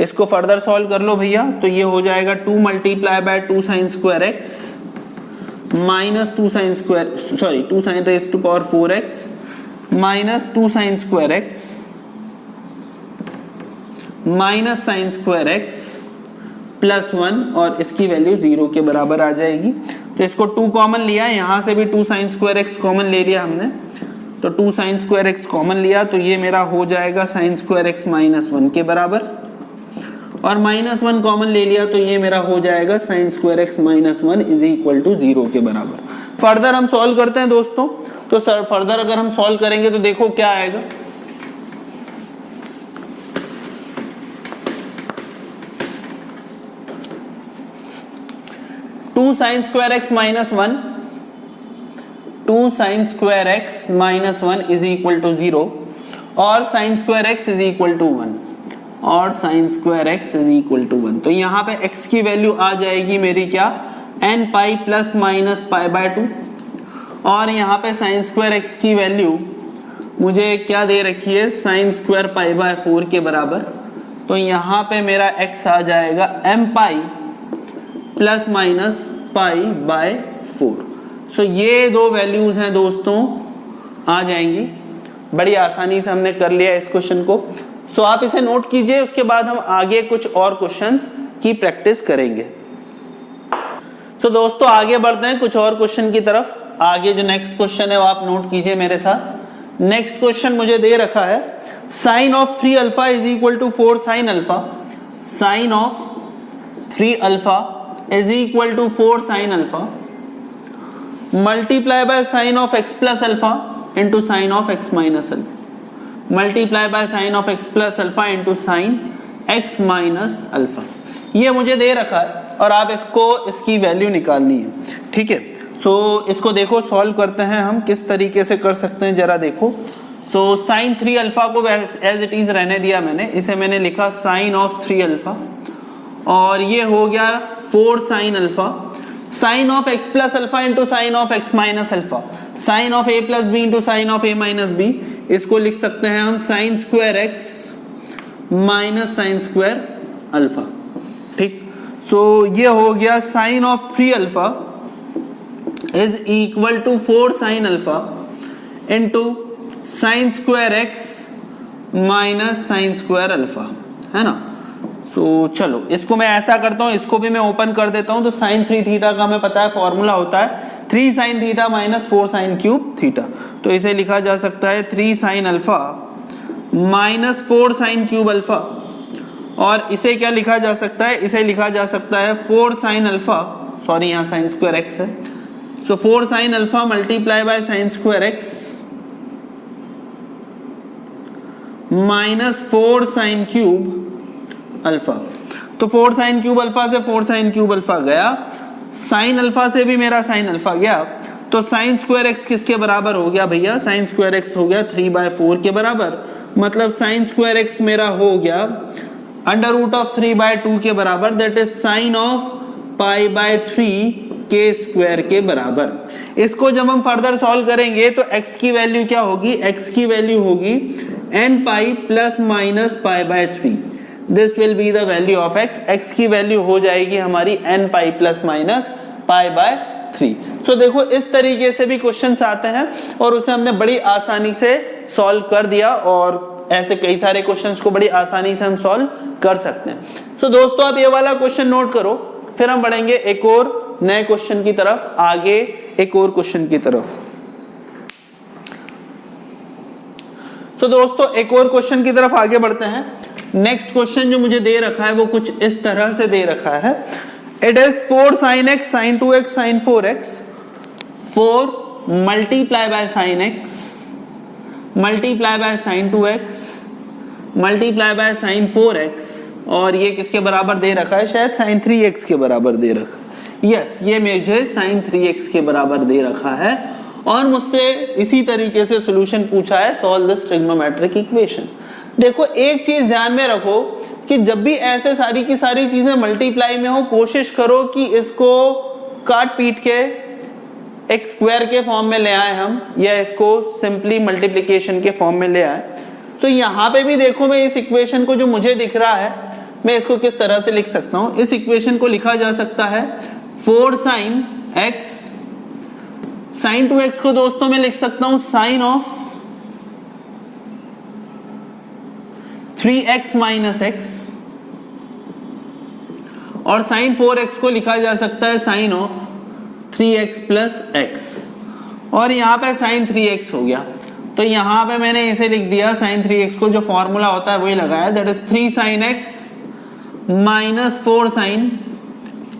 इसको फर्दर सॉल्व कर लो भैया, तो ये हो जाएगा 2 multiply by 2 sin square x minus 2 sin raise to power 4x minus 2 sin square x minus sine square x plus 1 और इसकी value 0 के बराबर आ जाएगी। तो इसको 2 कॉमन लिया, यहाँ से भी 2 साइन स्क्वायर एक्स कॉमन ले लिया हमने, तो 2 साइन स्क्वायर एक्स कॉमन लिया तो ये मेरा हो जाएगा साइन स्क्वायर एक्स माइनस 1 के बराबर, और माइनस 1 कॉमन ले लिया तो ये मेरा हो जाएगा sine square x minus 1 is equal to 0 के बराबर। फर्दर हम सॉल्व करते हैं दोस्तों। तो सर फर्दर अगर हम सॉल्व करेंगे तो देखो क्या आएगा। Two sine square x minus 1, 2 sine square x minus 1 is equal to 0 और sine square x is equal to 1 और sine square x is equal to 1। तो यहाँ पे x की वैल्यू आ जाएगी मेरी क्या, n pi plus minus pi by 2, और यहाँ पे साइन स्क्वायर एक्स की वैल्यू मुझे क्या दे रखी है, साइन स्क्वायर पाई बाय 4 के बराबर। तो यहाँ पे मेरा x आ जाएगा m pi plus minus pi by 4। सो ये दो वैल्यूज हैं दोस्तों, आ जाएंगी। बड़ी आसानी से हमने कर लिया इस क्वेश्चन को। सो आप इसे नोट कीजिए, उसके बाद हम आगे कुछ और क्वेश्चंस की प्रैक्टिस करेंगे। सो दोस्तों आगे बढ़ते हैं कुछ और क्वेश्चन की तरफ। आगे जो नेक्स्ट क्वेश्चन है वो आप नोट कीजिए मेरे साथ। नेक्स्ट क्वेश्चन मुझे दे रखा है sine of 3 alpha is equal to 4 sine alpha. Sine of 3 alpha is equal to 4 sine alpha multiply by sine of x plus alpha into sine of x minus alpha, multiply by sine of x plus alpha into sine x minus alpha. ये मुझे दे रखा है और आप इसकी value निकालनी है, ठीक है। सो इसको देखो सॉल्व करते हैं हम, किस तरीके से कर सकते हैं जरा देखो। सो साइन 3 अल्फा को एज इट इज रहने दिया मैंने, इसे मैंने लिखा साइन ऑफ 3 अल्फा और ये हो गया 4 sine alpha, sine of x plus alpha into sine of x minus alpha, sine of a plus B into sine of a minus B. इसको लिख सकते हैं हम sine square x minus sine square alpha, ठीक। So ये हो गया sine of 3 alpha is equal to 4 sine alpha into sine square x minus sine square alpha, है ना। तो चलो इसको मैं ऐसा करता हूं, इसको भी मैं ओपन कर देता हूं। तो साइन 3 थीटा का हमें पता है फॉर्मूला होता है 3 sine theta minus 4 sine cube theta. तो इसे लिखा जा सकता है 3 sine alpha minus 4 sine cube alpha, और इसे क्या लिखा जा सकता है, इसे लिखा जा सकता है 4 साइन अल्फा, सॉरी यहाँ साइन स्क्वायर एक्स है। सो 4 sine alpha multiply by sine square x minus 4 sine cube alpha. तो 4 साइन क्यूब अल्फा से 4 साइन क्यूब अल्फा गया, साइन अल्फा से भी मेरा साइन अल्फा गया। तो साइन स्क्वायर एक्स किसके बराबर हो गया भैया, साइन स्क्वायर एक्स हो गया 3/4 के बराबर। मतलब साइन स्क्वायर एक्स मेरा हो गया अंडर रूट ऑफ 3/2 के बराबर, दैट इज साइन ऑफ π/3 के स्क्वायर के बराबर। इसको जब हम फर्दर सॉल्व करेंगे तो x की वैल्यू क्या होगी, x की वैल्यू होगी n pi plus minus π/3। This will be the value of x। x की वैल्यू हो जाएगी हमारी n pi plus minus π/3। So देखो इस तरीके से भी क्वेश्चंस आते हैं और उसे हमने बड़ी आसानी से सॉल्व कर दिया, और ऐसे कई सारे क्वेश्चंस को बड़ी आसानी से हम सॉल्व कर सकते हैं। सो दोस्तों आप ये वाला क्वेश्चन नोट करो, फिर हम बढ़ेंगे एक और नए क्वेश्चन की तरफ, आगे एक और क्वेश्चन की तरफ। सो दोस्तों एक और क्वेश्चन की तरफ आगे बढ़ते हैं। नेक्स्ट क्वेश्चन जो मुझे दे रखा है वो कुछ इस तरह से दे रखा है, it is 4 sin x sin 2x sin 4x 4 multiply by sin x multiply bye sin 2x multiply bye sin 4x, और ये किसके बराबर दे रखा है, शायद sin 3x के बराबर दे रखा है। यस, ये मुझे sin 3x के बराबर दे रखा है और मुझसे इसी तरीके से सॉल्यूशन पूछा है, सॉल्व दिस ट्रिग्नोमेट्रिक इक्वेशन। देखो एक चीज ध्यान में रखो कि जब भी ऐसे सारी की सारी चीजें मल्टीप्लाई में हो, कोशिश करो कि इसको काट पीट के एक स्क्वायर के फॉर्म में ले आए हम, या इसको सिंपली मल्टीप्लिकेशन के फॉर्म में ले आए। तो यहाँ पे भी देखो मैं इस इक्वेशन को जो मुझे दिख रहा है, मैं इसको किस तरह से लिख सकता हूँ। इस इक्वेशन को लिखा जा सकता है 4 sin x, sin 2x को दोस्तों मैं लिख सकता हूँ sine of 3x minus x, और साइन 4x को लिखा जा सकता है sine of 3x plus x, और यहाँ पे साइन 3x हो गया। तो यहाँ पे मैंने इसे लिख दिया साइन 3x को, जो फॉर्मूला होता है वही लगाया, that is 3 sine x minus 4 sine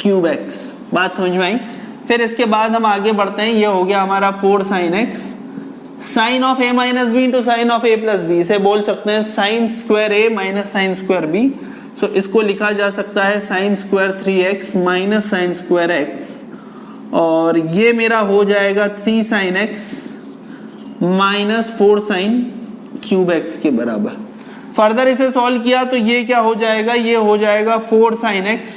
cube x। बात समझ में आई? फिर इसके बाद हम आगे बढ़ते हैं, ये हो गया हमारा 4 sine x sine of a minus B into sine of a plus B, इसे बोल सकते हैं sine square a minus sine square b। So इसको लिखा जा सकता है sine square 3x minus sine square x, और ये मेरा हो जाएगा 3 sine x minus 4 sine cube x के बराबर। फर्दर इसे सॉल्व किया तो ये क्या हो जाएगा, ये हो जाएगा 4 sine x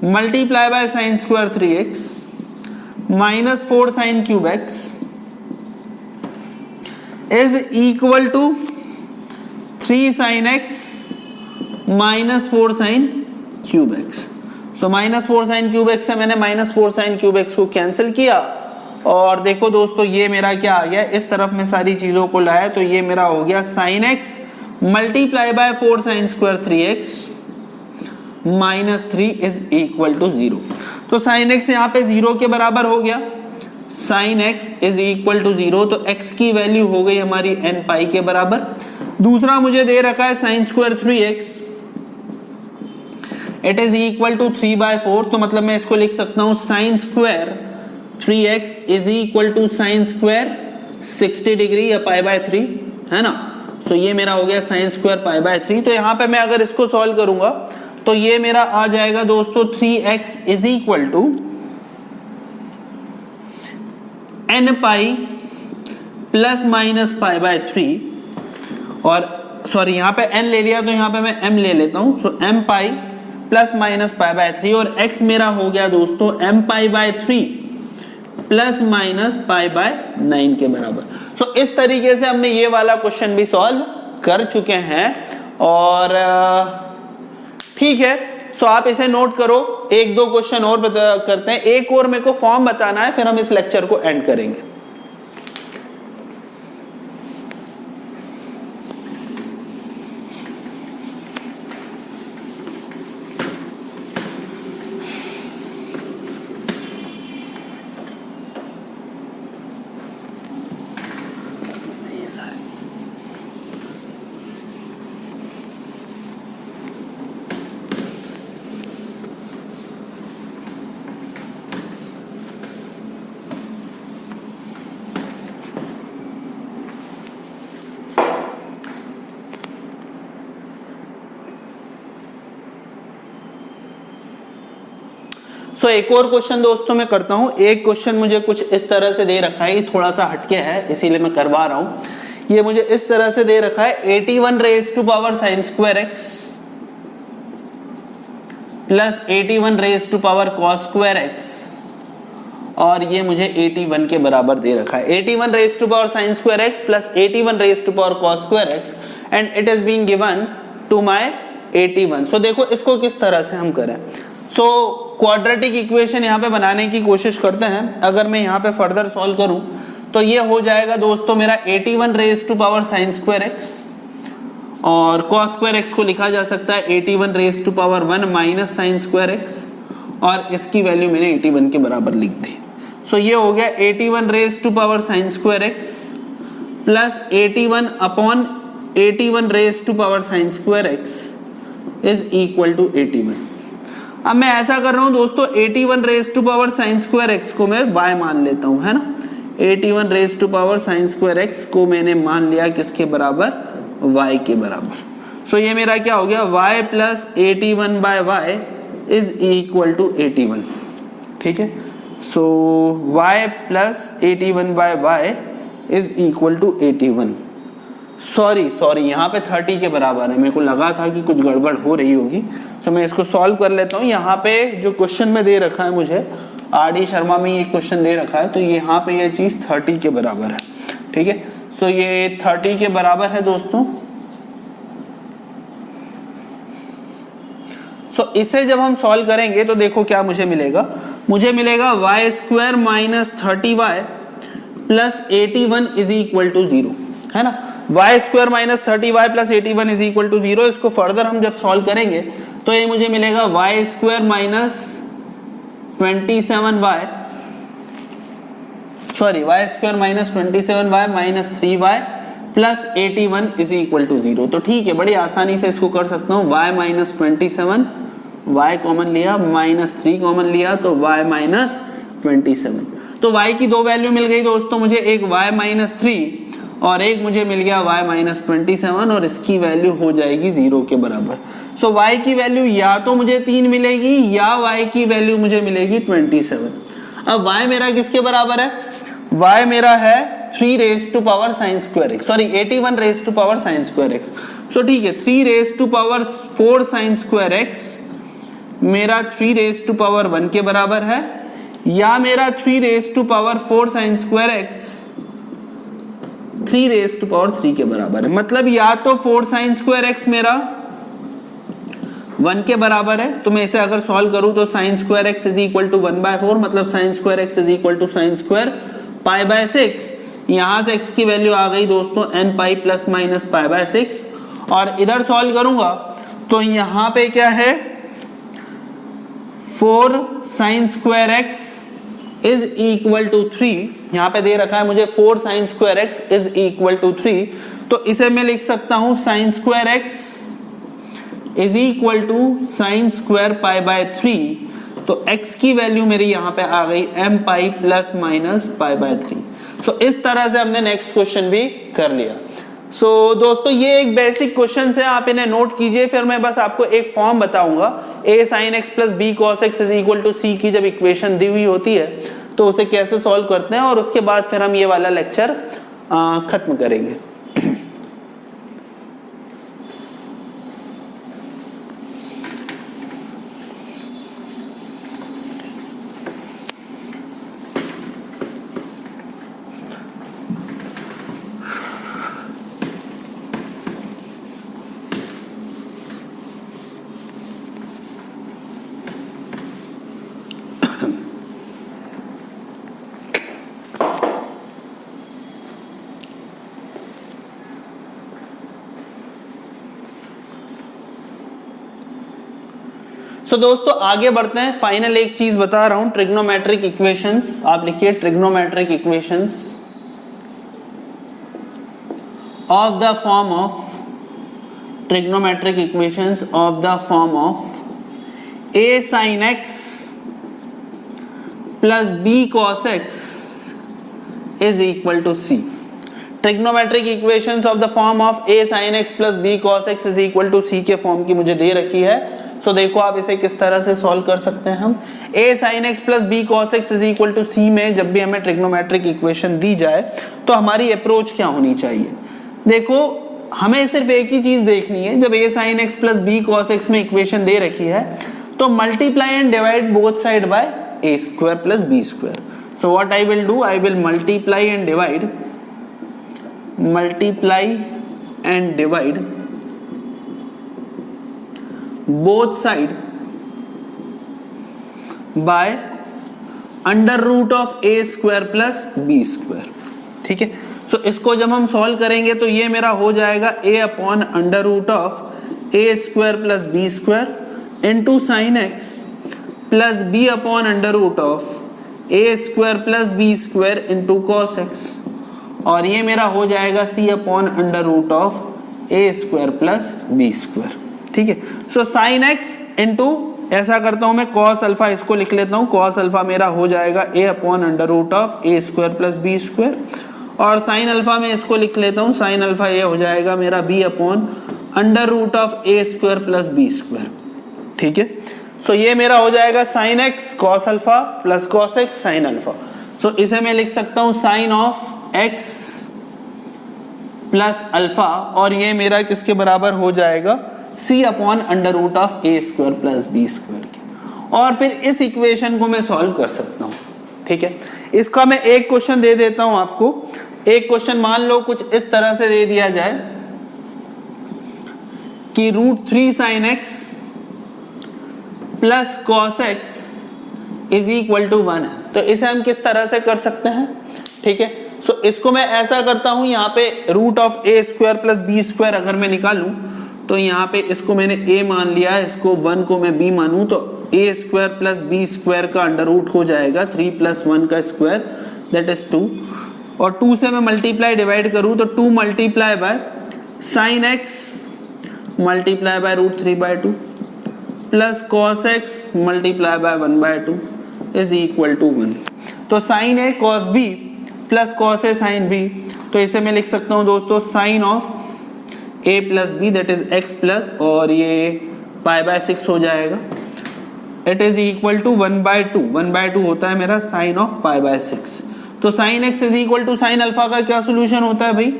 multiply by sine square 3x minus 4 sine cube x is equal to 3 sine x minus 4 sine cube x। So minus 4 sine cube x से मैंने माइनस 4 साइन क्यूब x को कैंसिल किया, और देखो दोस्तों ये मेरा क्या आ गया, इस तरफ में सारी चीजों को लाया तो ये मेरा हो गया sine x multiply by 4 sine square 3x minus 3 is equal to 0। तो साइन x यहाँ पे 0 के बराबर हो गया, sine x is equal to 0, तो x की वैल्यू हो गई हमारी n पाई के बराबर। दूसरा मुझे दे रखा है sine square 3x, it is equal to 3/4, तो मतलब मैं इसको लिख सकता हूं sine square 3x is equal to sine square 60 degree या π/3, है ना। सो ये मेरा हो गया साइन स्क्वायर π/3। तो यहाँ पे मैं अगर इसको सॉल्व करूंगा तो ये मेरा आ जाएगा दोस्तों 3x is equal to n pi plus minus π/3, और सॉरी यहाँ पे n ले लिया तो यहाँ पे मैं m ले लेता हूँ। सो m पाई प्लस माइनस π/3, और x मेरा हो गया दोस्तों m π/3 प्लस माइनस π/9 के बराबर। सो इस तरीके से हमने ये वाला क्वेश्चन भी सॉल्व कर चुके हैं, और ठीक है। सो आप इसे नोट करो, एक दो क्वेश्चन और करते हैं, एक और मेरे को फॉर्म बताना है, फिर हम इस लेक्चर को एंड करेंगे। सो एक और क्वेश्चन दोस्तों मैं करता हूं। एक क्वेश्चन मुझे कुछ इस तरह से दे रखा है, थोड़ा सा हटके है इसीलिए मैं करवा रहा हूं। ये मुझे इस तरह से दे रखा है 81 raise to power sine square x plus 81 raise to power cos square x, और ये मुझे 81 के बराबर दे रखा है। 81 raise to power sine square x plus 81 raise to power cos square x, and it is being given to my 81। So देखो इसको किस तरह से हम करें। सो क्वाड्रेटिक इक्वेशन यहाँ पे बनाने की कोशिश करते हैं। अगर मैं यहाँ पे फर्दर सॉल्व करूँ तो ये हो जाएगा दोस्तों मेरा 81 raise to power sine square x, और कॉस स्क्वायर एक्स को लिखा जा सकता है 81 raise to power 1 minus sine square x, और इसकी वैल्यू मैंने 81 के बराबर लिख दी। सो ये हो गया 81 raise to power sine square x plus 81 upon 81 raise to power sine square x is equal to 81। अब मैं ऐसा कर रहा हूं दोस्तों, 81 raise to power sine square x को मैं y मान लेता हूं, है ना। 81 raise to power sine square x को मैंने मान लिया किसके बराबर, y के बराबर। सो ये मेरा क्या हो गया, y plus 81 by y is equal to 81, ठीक है। सो y plus 81 by y is equal to 81। Sorry यहाँ पे 30 के बराबर है, मेरे को लगा था कि कुछ गड़बड़ हो रही होगी। तो मैं इसको सॉल्व कर लेता हूँ। यहाँ पे जो क्वेश्चन में दे रखा है मुझे, RD शर्मा में ये क्वेश्चन दे रखा है, तो यहाँ पे ये चीज 30 के बराबर है, ठीक है। सो ये 30 के बराबर है दोस्तों। सो इसे जब हम सॉल्व करेंगे तो देखो क्या मुझे मिलेगा, मुझे मिलेगा y square minus 30y plus 81 is equal to 0, है ना। Y square minus 30y plus 81 is equal to 0। इसको फर्दर हम जब सॉल्व करेंगे तो ये मुझे मिलेगा y square minus 27y, sorry y square minus 27y minus 3y plus 81 is equal to 0। तो ठीक है, बड़ी आसानी से इसको कर सकता हूँ। y माइनस 27, y कॉमन लिया, माइनस 3 कॉमन लिया तो y माइनस 27। तो y की दो वैल्यू मिल गई दोस्तों मुझे, एक y माइनस 3 और एक मुझे मिल गया y माइनस 27, और इसकी वैल्यू हो जाएगी 0 के बराबर। सो y की वैल्यू या तो मुझे 3 मिलेगी या y की वैल्यू मुझे मिलेगी 27। अब y मेरा किसके बराबर है? y मेरा है 3 raise to power sine square X, sorry 81 raise to power sine square X. So ठीक है, 3 raise to power 4 sine square X मेरा 3 रेज टू पावर 1 के बराबर है, या मेरा 3 raise to power 4 sine square x 3 raise to power 3 के बराबर है। मतलब या तो 4 साइन स्क्वायर एक्स मेरा 1 के बराबर है, तो मैं इसे अगर सॉल्व करूं तो sine square x is equal to 1/4, मतलब sine square x is equal to sine square pi by 6। यहां से x की वैल्यू आ गई दोस्तों n pi plus minus pi by 6, और इधर सॉल्व करूंगा तो यहां पे क्या है 4 sine square x is equal to 3, यहां पे दे रखा है मुझे 4 sine square x is equal to 3, तो इसे मैं लिख सकता हूं sine square x is equal to sine square pi by 3। तो x की वैल्यू मेरी यहां पे आ गई m pi plus minus pi by 3। सो इस तरह से हमने नेक्स्ट क्वेश्चन भी कर लिया। सो दोस्तों ये एक बेसिक क्वेश्चन है, आप इन्हें नोट कीजिए। फिर मैं बस आपको एक फॉर्म बताऊंगा, a sin x plus b cos x is equal to c की जब इक्वेशन दी हुई होती है तो उसे कैसे सॉल्व करते हैं, और उसके बाद फिर हम ये वाला लेक्चर खत्म करेंगे। सो दोस्तों आगे बढ़ते हैं। फाइनल एक चीज बता रहा हूं, ट्रिग्नोमेट्रिक इक्वेशंस, आप लिखिए trigonometric equations of the form of, trigonometric equations of the form of a sin x plus b cos x is equal to c। Trigonometric equations of the form of a sin x plus b cos x is equal to c के form की मुझे दे रखी है। सो देखो आप इसे किस तरह से सॉल्व कर सकते हैं हम। a sin x plus b cos x is equal to c में जब भी हमें ट्रिग्नोमेट्रिक इक्वेशन दी जाए तो हमारी अप्रोच क्या होनी चाहिए? देखो हमें सिर्फ एक ही चीज देखनी है, जब a sin x plus b cos x में इक्वेशन दे रखी है तो multiply and divide both side by a square plus b square. So what I will do, I will multiply and divide both side by under root of a square plus b square. ठीक है, सो इसको जब हम solve करेंगे तो ये मेरा हो जाएगा a upon under root of a square plus b square into sine x plus b upon under root of a square plus b square into cos x, और ये मेरा हो जाएगा c upon under root of a square plus b square. ठीक है, so sine x into, ऐसा करता हूं मैं कॉस अल्फा इसको लिख लेता हूं, कॉस अल्फा मेरा हो जाएगा a upon under root of a square plus b square, और साइन अल्फा में इसको लिख लेता हूं, साइन अल्फा ये हो जाएगा मेरा b upon under root of a square plus b square. ठीक है, सो ये मेरा हो जाएगा sine X cos alpha plus cos X sine alpha. So इसे मैं लिख सकता हूं sine of x plus alpha, और ये मेरा किसके बराबर हो जाएगा c upon under root of a square plus b square की। और फिर इस इक्वेशन को मैं सॉल्व कर सकता हूं। ठीक है, इसका मैं एक क्वेश्चन दे देता हूं आपको। एक क्वेश्चन मान लो कुछ इस तरह से दे दिया जाए कि √3 sin x plus cos x is equal to 1 है, तो इसे हम किस तरह से कर सकते हैं? ठीक है, सो इसको मैं ऐसा करता हूं, यहाँ पे root of a square plus b square अगर मैं निकालूं तो यहाँ पे इसको मैंने a मान लिया, इसको 1 को मैं b मानूं तो a square plus b square का अंडर रूट हो जाएगा 3 प्लस 1 का स्क्वायर दैट इज 2, और 2 से मैं मल्टीप्लाई डिवाइड करूं तो 2 multiply by sine x multiply by root 3/2 plus cos x multiply by 1/2 is equal to 1। तो sine a cos b plus cos a sine b, तो इसे मैं लिख सकता हूं दोस्तों sine of a plus b that is x plus, और ये π/6 हो जाएगा। इट इज इक्वल टू 1/2, 1/2 होता है मेरा साइन ऑफ π/6। तो sine x is equal to sine alpha का क्या सोल्यूशन होता है भाई?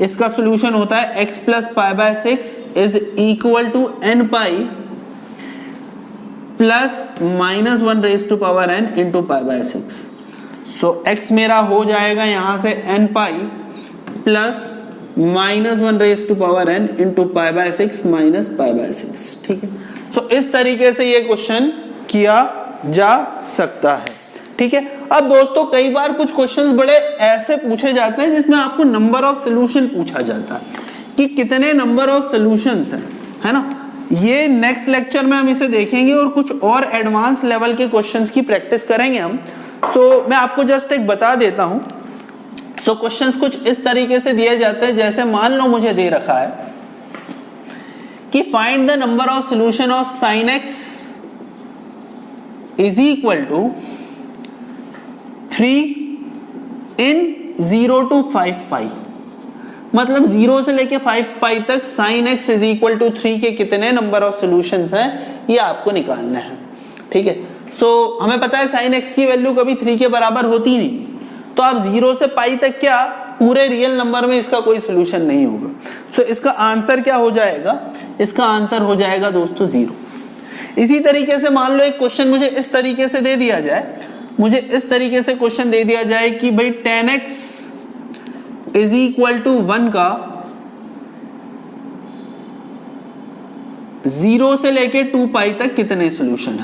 इसका सोल्यूशन होता है x plus π/6 is equal to n pi plus -1 raise to power n into π/6। So x मेरा हो जाएगा यहां से n pi plus -1 raise to power n into π/6 minus π/6। ठीक है, सो इस तरीके से ये क्वेश्चन किया जा सकता है। ठीक है, अब दोस्तों कई बार कुछ क्वेश्चंस बड़े ऐसे पूछे जाते हैं जिसमें आपको नंबर ऑफ सॉल्यूशन पूछा जाता है कि कितने नंबर ऑफ सॉल्यूशंस हैं, है ना। ये नेक्स्ट लेक्चर में हम इसे देखेंगे और कुछ और एडवांस लेवल के क्वेश्चंस की प्रैक्टिस करेंगे हम। सो मैं आपको जस्ट एक बता देता हूं। सो क्वेश्चंस कुछ इस तरीके से दिए जाते हैं, जैसे मान लो मुझे दे रखा है कि find the number of solution of sin x is equal to 3 in 0 to 5 pi, मतलब 0 से लेके 5 पाई तक sin x is equal to 3 के कितने नंबर ऑफ सॉल्यूशंस हैं ये आपको निकालना है। ठीक है, सो हमें पता है sin x की वैल्यू कभी 3 के बराबर होती ही नहीं, तो आप 0 से पाई तक क्या पूरे रियल नंबर में इसका कोई सोल्यूशन नहीं होगा। सो इसका आंसर क्या हो जाएगा? इसका आंसर हो जाएगा दोस्तों 0। इसी तरीके से मान लो एक क्वेश्चन मुझे इस तरीके से दे दिया जाए, मुझे इस तरीके से क्वेश्चन दे दिया जाए कि भाई tan x is equal to 1 का 0 से लेके 2 पाई तक कितने सोल्यूशन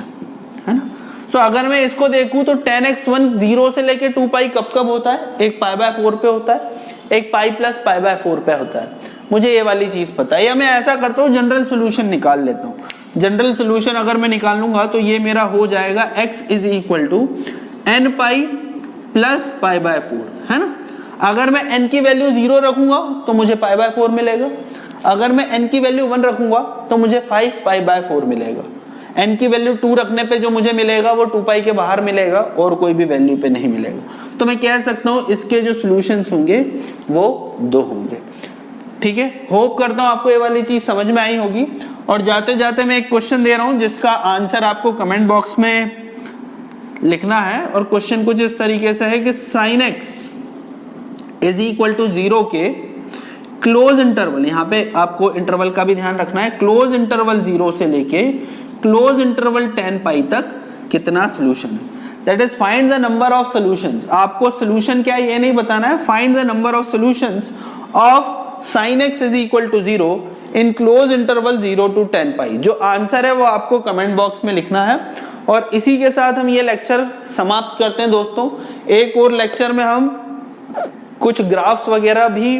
है ना। सो अगर मैं इसको देखूं तो tan x1 0 से लेके 2 पाई कब कब होता है? एक π/4 पे होता है, एक पाई प्लस π/4 पे होता है। मुझे ये वाली चीज पता है, या मैं ऐसा करता हूँ जनरल सोल्यूशन निकाल लेता हूँ। जनरल सोल्यूशन अगर मैं निकाल लूंगा तो ये मेरा हो जाएगा x is equal to n pi plus π/4, है ना। अगर मैं n की वैल्यू 0 रखूंगा तो मुझे π/4 मिलेगा, अगर मैं n की वैल्यू 1 रखूंगा तो मुझे 5 π/4 मिलेगा। n की वैल्यू 2 रखने पे जो मुझे मिलेगा वो 2 पाई के बाहर मिलेगा और कोई भी वैल्यू पे नहीं मिलेगा। तो मैं कह सकता हूं इसके जो सॉल्यूशंस होंगे वो 2 होंगे। ठीक है, होप करता हूं आपको ये वाली चीज समझ में आई होगी। और जाते जाते मैं एक क्वेश्चन दे रहा हूं जिसका आंसर आपको कमेंट बॉक्स में लिखना है, और क्वेश्चन कुछ इस तरीके से है कि sin x is equal to 0 के क्लोज इंटरवल, यहाँ पे आपको इंटरवल का भी ध्यान रखना है, क्लोज इंटरवल 0 से लेके क्लोज इंटरवल 10 पाई तक कितना सोल्यूशन है। That is find the number of solutions. आपको सोल्यूशन क्या है ये नहीं बताना है, find the number of solutions of sin x is equal to 0 in close interval 0 to 10 pi. जो आंसर है वो आपको कमेंट बॉक्स में लिखना है। और इसी के साथ हम ये लेक्चर समाप्त करते हैं दोस्तों। एक और लेक्चर में हम कुछ ग्राफ्स वगैरह भी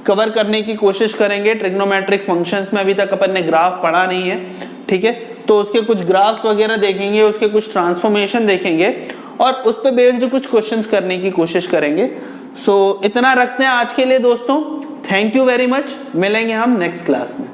कवर करने की कोशिश करेंगे। ट्रिग्नोमेट्रिक फंक्शंस में अभी तक अपन ने ग्राफ पढ़ा नहीं है, ठीक है, तो उसके कुछ ग्राफ्स वगैरह देखेंगे, उसके कुछ ट्रांसफॉर्मेशन देखेंगे और उस पे बेस्ड कुछ क्वेश्चंस करने की कोशिश करेंगे। सो इतना रखते हैं आज के लिए दोस्तों। थैंक यू वेरी मच, मिलेंगे हम नेक्स्ट क्लास में।